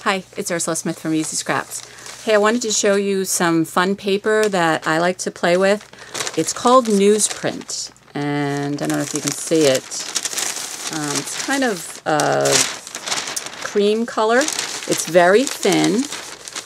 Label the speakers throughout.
Speaker 1: Hi, it's Ursula Smith from Easy Scraps. Hey, I wanted to show you some fun paper that I like to play with. It's called Newsprint, and I don't know if you can see it. It's kind of a cream color. It's very thin,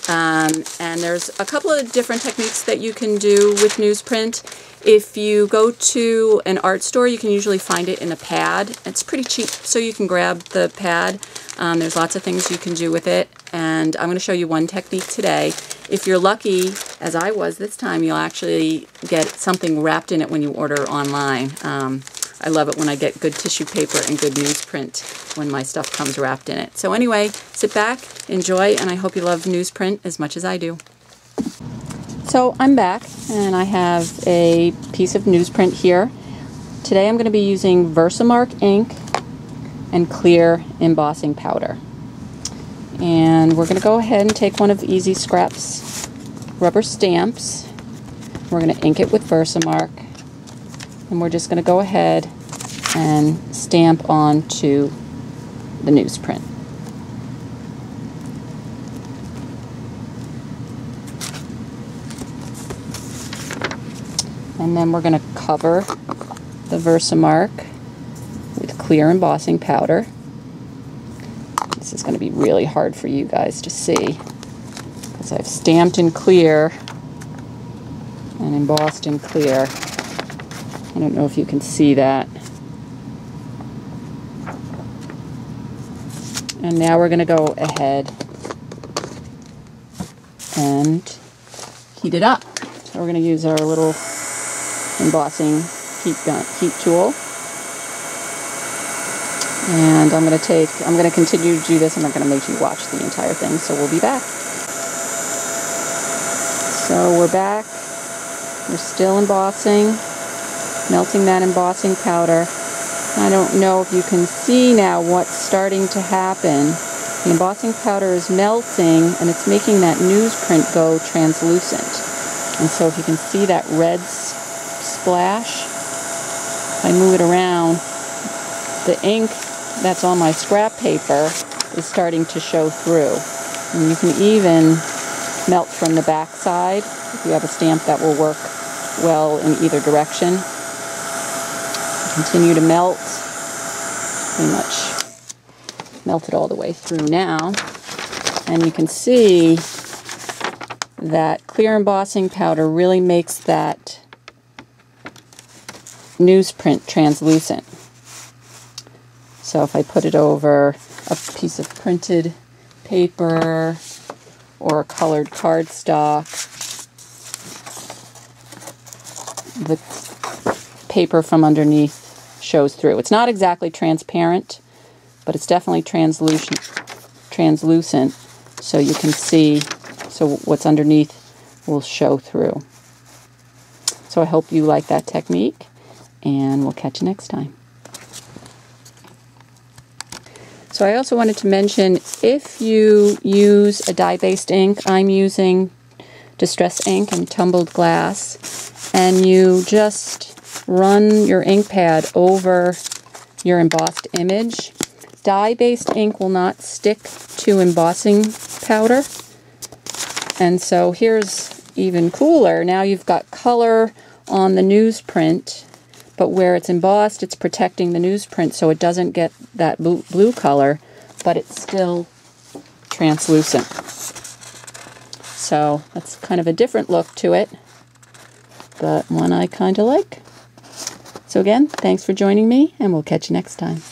Speaker 1: and there's a couple of different techniques that you can do with newsprint. If you go to an art store, you can usually find it in a pad. It's pretty cheap, so you can grab the pad. There's lots of things you can do with it, and I'm going to show you one technique today. If you're lucky, as I was this time, you'll actually get something wrapped in it when you order online. I love it when I get good tissue paper and good newsprint when my stuff comes wrapped in it. So anyway, sit back, enjoy, and I hope you love newsprint as much as I do. So I'm back, and I have a piece of newsprint here. Today I'm going to be using Versamark ink and clear embossing powder. And we're going to go ahead and take one of Easy Scraps rubber stamps. We're going to ink it with Versamark, and we're just going to go ahead and stamp onto the newsprint. And then we're going to cover the Versamark with clear embossing powder. This is going to be really hard for you guys to see because I've stamped in clear and embossed in clear. I don't know if you can see that. And now we're going to go ahead and heat it up. So we're going to use our little embossing heat tool. And I'm going to continue to do this. I'm not going to make you watch the entire thing, so we'll be back. So we're back. We're still embossing, melting that embossing powder. I don't know if you can see now what's starting to happen. The embossing powder is melting, and it's making that newsprint go translucent. And so if you can see that red splash, if I move it around, the ink that's on my scrap paper is starting to show through. And you can even melt from the back side if you have a stamp that will work well in either direction. Continue to melt, pretty much melt it all the way through now. And you can see that clear embossing powder really makes that newsprint translucent. So if I put it over a piece of printed paper or colored cardstock, the paper from underneath shows through. It's not exactly transparent, but it's definitely translucent, so you can see, so what's underneath will show through. So I hope you like that technique, and we'll catch you next time. So I also wanted to mention, if you use a dye-based ink, I'm using Distress ink and tumbled glass, and you just run your ink pad over your embossed image. Dye-based ink will not stick to embossing powder, and so here's even cooler. Now you've got color on the newsprint, but where it's embossed, it's protecting the newsprint so it doesn't get that blue color, but it's still translucent. So that's kind of a different look to it, but one I kind of like. So again, thanks for joining me, and we'll catch you next time.